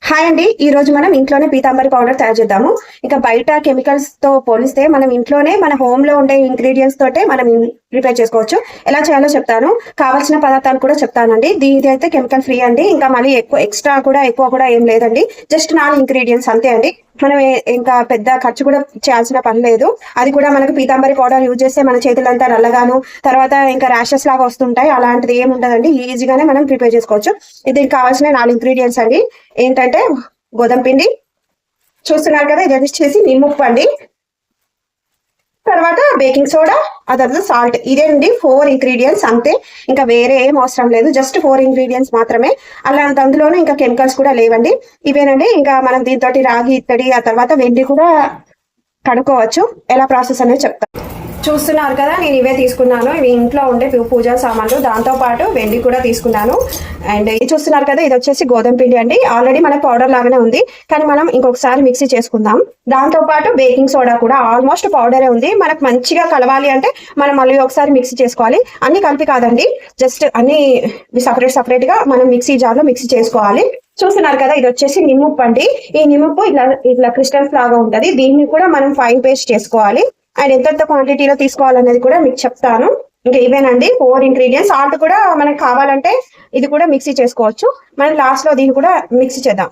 Hi అండి, ఈ రోజు మనం ఇంట్లోనే పీతాంబరి పౌడర్ తయారు చేద్దాము. ఇంకా బయట కెమికల్స్ తో పోలిస్తే మనం ఇంట్లోనే మన హోమ్ లో ఉండే ఇంగ్రీడియంట్స్ తోటే మనం ప్రిపేర్ చేసుకోవచ్చు. ఎలా చేయాలో చెప్తాను. కావాల్సిన పదార్థాలు కూడా చెప్తానండి. దీని అయితే కెమికల్ ఫ్రీ అండి. ఇంకా మళ్ళీ ఎక్కువ కూడా ఏం లేదండి. జస్ట్ 4 ఇంగ్రీడియంట్స్ అంతే అండి. మనం ఇంకా పెద్ద ఖర్చు కూడా చేయాల్సిన పని లేదు. అది కూడా మనకు పీతాంబరి పౌడర్ యూజ్ చేస్తే మన చేతులంతా నల్లగాను, తర్వాత ఇంకా ర్యాషెస్ లాగా వస్తుంటాయి. అలాంటిది ఏమి ఉండదండి. ఈజీగానే మనం ప్రిపేర్ చేసుకోవచ్చు. దీనికి కావాల్సిన 4 ఇంగ్రీడియంట్స్ అండి ఏంటంటే గోధుమ పిండి చూస్తున్నారు కదా, ఇది వచ్చేసి నిమ్ముప్పు అండి, తర్వాత బేకింగ్ సోడా, అదర్ సాల్ట్. ఇదేండి 4 ఇంగ్రీడియంట్స్ అంతే. ఇంకా వేరే ఏం అవసరం లేదు. జస్ట్ 4 ఇంగ్రీడియంట్స్ మాత్రమే. అలాంటి అందులోనే ఇంకా కెమికల్స్ కూడా లేవండి. ఇవేనండి. ఇంకా మనం దీంతో రాగి ఇత్తడి, ఆ తర్వాత వెండి కూడా కనుక్కోవచ్చు. ఎలా ప్రాసెస్ అనేది చెప్తాను. చూస్తున్నారు కదా, నేను ఇవే తీసుకున్నాను. ఇవి ఇంట్లో ఉండే పూజా సామాన్లు, దాంతో పాటు వెండి కూడా తీసుకున్నాను. అండ్ ఇది చూస్తున్నారు కదా, ఇది వచ్చేసి గోధుమ పిండి అండి. ఆల్రెడీ మనకు పౌడర్ లాగానే ఉంది, కానీ మనం ఇంకొకసారి మిక్సీ చేసుకుందాం. దాంతో పాటు బేకింగ్ సోడా కూడా ఆల్మోస్ట్ పౌడరే ఉంది. మనకు మంచిగా కలవాలి అంటే మనం మళ్ళీ ఒకసారి మిక్సీ చేసుకోవాలి. అన్ని కలిపి కాదండి, జస్ట్ అన్ని సపరేట్ గా మనం మిక్సీ జార్ లో మిక్సీ చేసుకోవాలి. చూస్తున్నారు కదా, ఇది వచ్చేసి నిమ్ముప్పు అండి. ఈ నిమ్ముప్పు ఇట్లా క్రిస్టల్స్ లాగా ఉంటది. దీన్ని కూడా మనం ఫైన్ పేస్ట్ చేసుకోవాలి. అండ్ ఎంత క్వాంటిటీలో తీసుకోవాలనేది కూడా మీకు చెప్తాను. ఇంకా ఇవేనండి 4 ఇంగ్రీడియంట్స్. సాల్ట్ కూడా మనకు కావాలంటే ఇది కూడా మిక్సీ చేసుకోవచ్చు. మనం లాస్ట్ లో దీన్ని కూడా మిక్సీ చేద్దాం.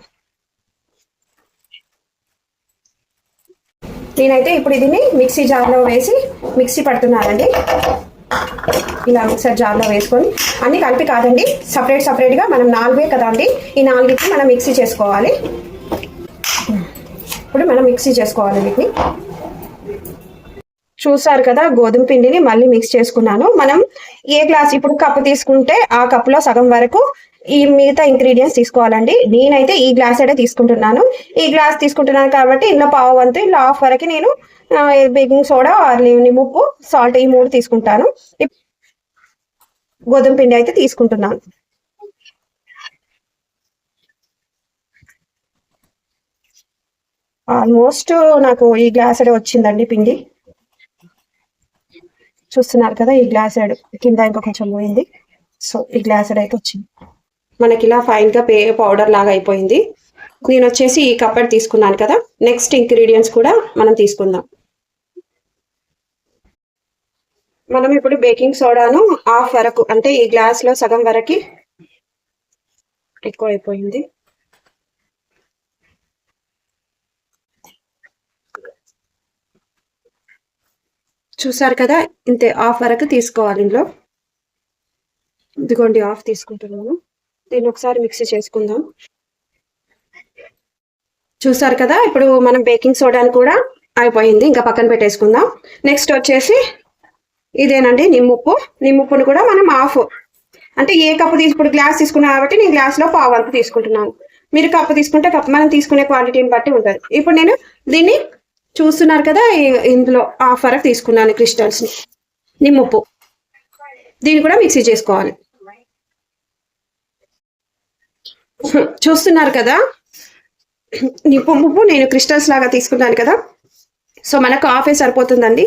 నేనైతే ఇప్పుడు దీన్ని మిక్సీ జార్లో వేసి మిక్సీ పడుతున్నానండి. ఇలా మిక్సర్ జార్లో వేసుకొని అన్ని కలిపి కాదండి, సపరేట్ గా మనం 4 కదా అండి. ఈ 4కి మనం మిక్సీ చేసుకోవాలి. ఇప్పుడు మనం మిక్సీ చేసుకోవాలి వీటిని. చూసారు కదా, గోధుమ పిండిని మళ్ళీ మిక్స్ చేసుకున్నాను. మనం ఏ గ్లాస్ ఇప్పుడు కప్పు తీసుకుంటే ఆ కప్పులో సగం వరకు ఈ మిగతా ఇంగ్రీడియంట్స్ తీసుకోవాలండి. నేనైతే ఈ గ్లాస్ అయితే తీసుకుంటున్నాను. ఈ గ్లాస్ తీసుకుంటున్నాను కాబట్టి ఇందులో పావు వంతు, ఇలా హాఫ్ వరకు నేను బేకింగ్ సోడా, నిమ్ముప్పు, సాల్ట్ ఈ 3 తీసుకుంటాను. గోధుమ పిండి అయితే తీసుకుంటున్నాను. ఆల్మోస్ట్ నాకు ఈ గ్లాస్ అయితే వచ్చిందండి పిండి. చూస్తున్నారు కదా, ఈ గ్లాస్ కింద ఇంకా కొంచెం పోయింది. సో ఈ గ్లాస్ అయితే వచ్చింది. మనకి ఇలా ఫైన్ గా పౌడర్ లాగా అయిపోయింది. నేను వచ్చేసి ఈ కప్పటి తీసుకున్నాను కదా. నెక్స్ట్ ఇంగ్రీడియంట్స్ కూడా మనం తీసుకుందాం. మనం ఇప్పుడు బేకింగ్ సోడాను హాఫ్ వరకు, అంటే ఈ గ్లాస్ లో సగం వరకు ఎక్కువ అయిపోయింది. చూసారు కదా, ఇంతే హాఫ్ వరకు తీసుకోవాలి. ఇందులో ఇదిగోండి హాఫ్ తీసుకుంటున్నాను. దీన్ని ఒకసారి మిక్సీ చేసుకుందాం. చూసారు కదా, ఇప్పుడు మనం బేకింగ్ సోడాని కూడా అయిపోయింది. ఇంకా పక్కన పెట్టేసుకుందాం. నెక్స్ట్ వచ్చేసి ఇదేనండి నిమ్ముప్పును కూడా మనం హాఫ్, అంటే ఏ కప్పు ఇప్పుడు గ్లాస్ తీసుకున్నా కాబట్టి నేను గ్లాస్ లో పావు వరకు తీసుకుంటున్నాను. మీరు కప్పు తీసుకుంటే కప్పు, మనం తీసుకునే క్వాంటిటీని బట్టి ఉంటుంది. ఇప్పుడు నేను దీన్ని చూస్తున్నారు కదా, ఇందులో హాఫ్ వరకు తీసుకున్నాను క్రిస్టల్స్ ని, నిమ్ముప్పు. దీన్ని కూడా మిక్సీ చేసుకోవాలి. చూస్తున్నారు కదా, నిమ్ముప్పు నేను క్రిస్టల్స్ లాగా తీసుకున్నాను కదా. సో మనకు హాఫే సరిపోతుందండి.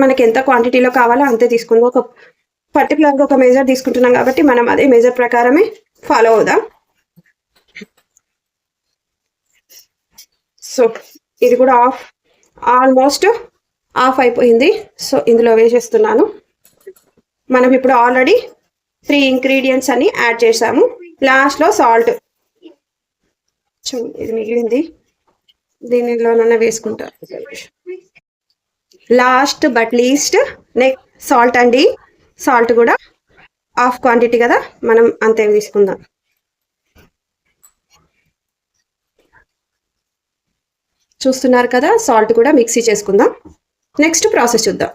మనకి ఎంత క్వాంటిటీలో కావాలో అంతే తీసుకుందాం. ఒక పర్టికులర్గా ఒక మెజర్ తీసుకుంటున్నాం కాబట్టి మనం అదే మెజర్ ప్రకారమే ఫాలో అవుదాం. సో ఇది కూడా ఆల్మోస్ట్ హాఫ్ అయిపోయింది. సో ఇందులో వేసేస్తున్నాను. మనం ఇప్పుడు ఆల్రెడీ 3 ఇంగ్రీడియంట్స్ అని యాడ్ చేసాము. లాస్ట్లో సాల్ట్ ఇది మిగిలింది, దీనిలోనన్నా వేసుకుంటారు. Last but least next salt అండి. సాల్ట్ కూడా హాఫ్ క్వాంటిటీ కదా, మనం అంతే తీసుకుందాం. చూస్తున్నారు కదా, సాల్ట్ కూడా మిక్సీ చేసుకుందాం. నెక్స్ట్ ప్రాసెస్ చూద్దాం.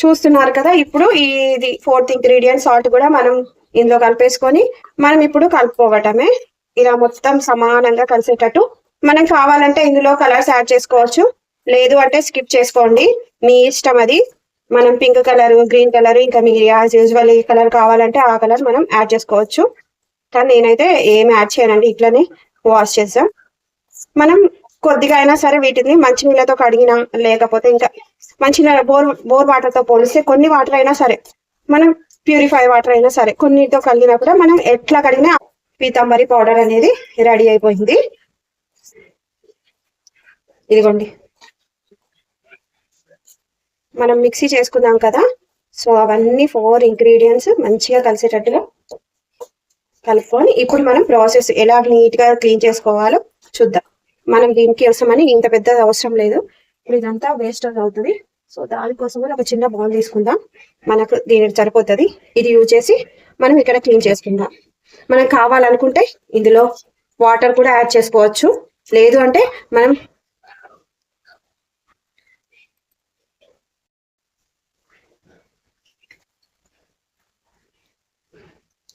చూస్తున్నారు కదా, ఇప్పుడు ఇది 4th ఇంగ్రీడియంట్ సాల్ట్ కూడా మనం ఇందులో కలిపేసుకొని మనం ఇప్పుడు కలుపుకోవటమే. ఇలా మొత్తం సమానంగా కలిసేటట్టు. మనం కావాలంటే ఇందులో కలర్స్ యాడ్ చేసుకోవచ్చు, లేదు అంటే స్కిప్ చేసుకోండి, మీ ఇష్టం అది. మనం పింక్ కలర్, గ్రీన్ కలర్, ఇంకా మీరు యాజ్ యూజువల్ ఏ కలర్ కావాలంటే ఆ కలర్ మనం యాడ్ చేసుకోవచ్చు. కానీ నేనైతే ఏం యాడ్ చేయనండి, ఇట్లనే వాష్ చేద్దాం. మనం కొద్దిగా అయినా సరే వీటిని మంచినీళ్ళతో కడిగినా, లేకపోతే ఇంకా మంచినీళ్ళ బోర్ వాటర్తో పోలిస్తే కొన్ని వాటర్ అయినా సరే, మనం ప్యూరిఫై వాటర్ అయినా సరే కొన్నిటితో కలిగినా కూడా మనం ఎట్లా కడిగినా పీతాంబరి పౌడర్ అనేది రెడీ అయిపోయింది. ఇదిగోండి, మనం మిక్సీ చేసుకున్నాం కదా, సో అవన్నీ 4 ఇంగ్రీడియంట్స్ మంచిగా కలిసేటట్టుగా కలుపుకొని ఇప్పుడు మనం ప్రాసెస్ ఎలా నీట్ గా క్లీన్ చేసుకోవాలో చూద్దాం. మనం దీనికి అవసరమని ఇంత పెద్ద అవసరం లేదు, ఇప్పుడు ఇదంతా వేస్ట్ అవుతుంది. సో దానికోసం ఒక చిన్న బౌల్ తీసుకుందాం, మనకు దీనికి సరిపోతుంది. ఇది యూజ్ చేసి మనం ఇక్కడ క్లీన్ చేసుకుందాం. మనం కావాలనుకుంటే ఇందులో వాటర్ కూడా యాడ్ చేసుకోవచ్చు, లేదు అంటే మనం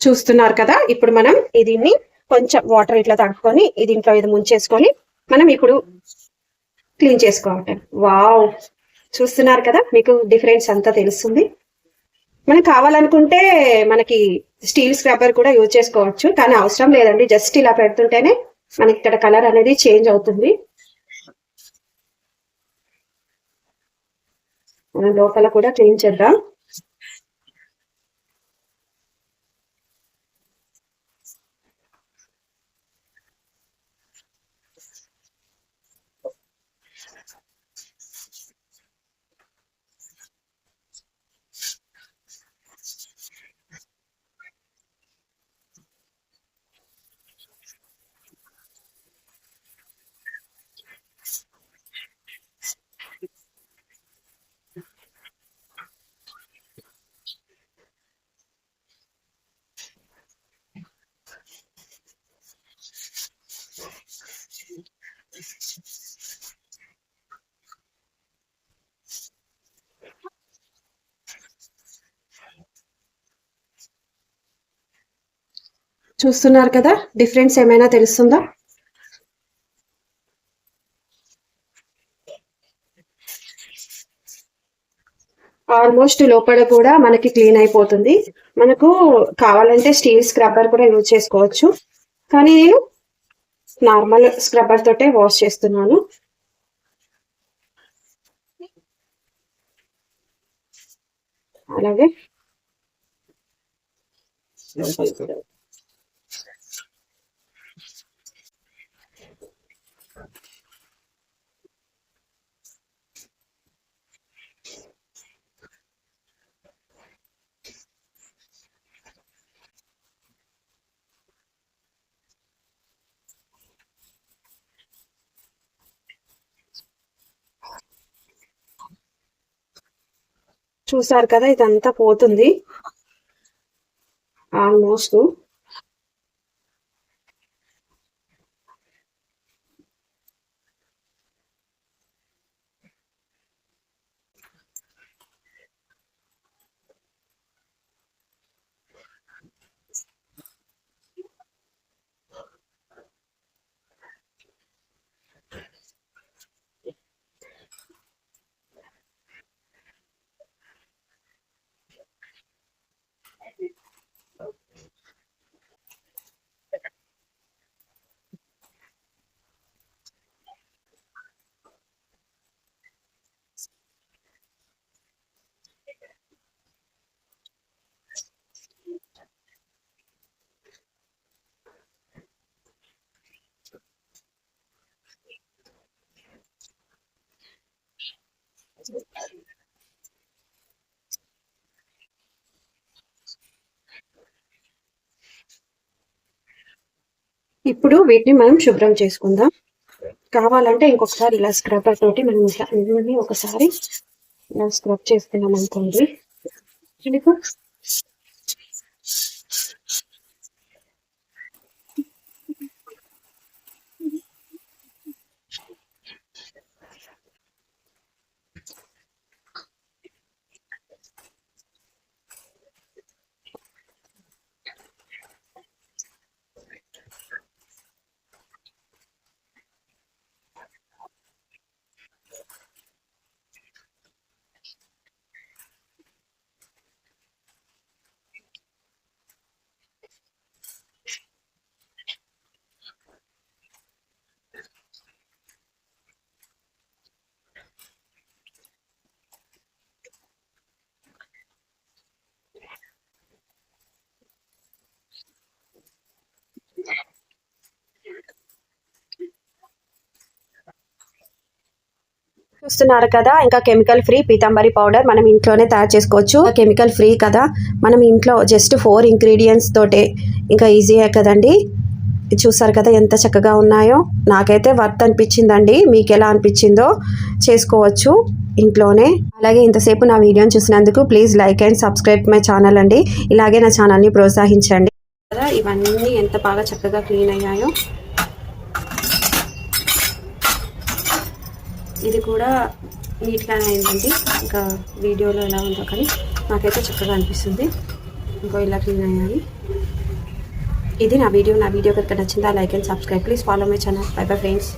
చూస్తున్నారు కదా, ఇప్పుడు మనం దీన్ని కొంచెం వాటర్ ఇట్లా తడుపుకొని దీంట్లో ఇది ముంచేసుకొని మనం ఇప్పుడు క్లీన్ చేసుకోవాలి. వావ్, చూస్తున్నారు కదా, మీకు డిఫరెన్స్ అంతా తెలుస్తుంది. మనం కావాలనుకుంటే మనకి స్టీల్ స్క్రబ్బర్ కూడా యూజ్ చేసుకోవచ్చు, కానీ అవసరం లేదండి. జస్ట్ ఇలా పెడుతుంటేనే మనకి ఇక్కడ కలర్ అనేది చేంజ్ అవుతుంది. మనం లోపల కూడా క్లీన్ చేద్దాం. చూస్తున్నారు కదా, డిఫరెన్స్ ఏమైనా తెలుస్తుందా? ఆల్మోస్ట్ లోపల కూడా మనకి క్లీన్ అయిపోతుంది. మనకు కావాలంటే స్టీల్ స్క్రబ్బర్ కూడా యూజ్ చేసుకోవచ్చు, కానీ నేను నార్మల్ స్క్రబ్బర్ తోటే వాష్ చేస్తున్నాను. అలాగే చూసారు కదా, ఇదంతా పోతుంది ఆల్మోస్ట్. ఇప్పుడు వీటిని మనం శుభ్రం చేసుకుందాం. కావాలంటే ఇంకొకసారి ఇలా స్క్రబ్బర్ తోటి మనం ఇట్లా అన్ని ఒకసారి ఇలా స్క్రబ్ చేసుకున్నాం అనుకోండి, మీకు చూస్తున్నారు కదా, ఇంకా కెమికల్ ఫ్రీ పీతాంబరి పౌడర్ మనం ఇంట్లోనే తయారు చేసుకోవచ్చు. కెమికల్ ఫ్రీ కదా, మనం ఇంట్లో జస్ట్ 4 ఇంగ్రీడియంట్స్ తోటే ఇంకా ఈజీయే కదండి. చూసారు కదా ఎంత చక్కగా ఉన్నాయో. నాకైతే వర్త్ అనిపించిందండి. మీకు ఎలా అనిపించిందో చేసుకోవచ్చు ఇంట్లోనే. అలాగే ఇంతసేపు నా వీడియోని చూసినందుకు please like and subscribe my channel అండి. ఇలాగే నా ఛానల్ని ప్రోత్సహించండి. ఇవన్నీ ఎంత బాగా చక్కగా క్లీన్ అయ్యాయో. ఇది కూడా నీట్గానే అయిందండి. ఇంకా వీడియోలో ఎలా ఉందో కానీ నాకైతే చక్కగా అనిపిస్తుంది. ఇంకో ఇలా క్లీన్ అయ్యాయి. ఇది నా వీడియో కనుక నచ్చిందా like and subscribe. Please follow my channel. By bye friends.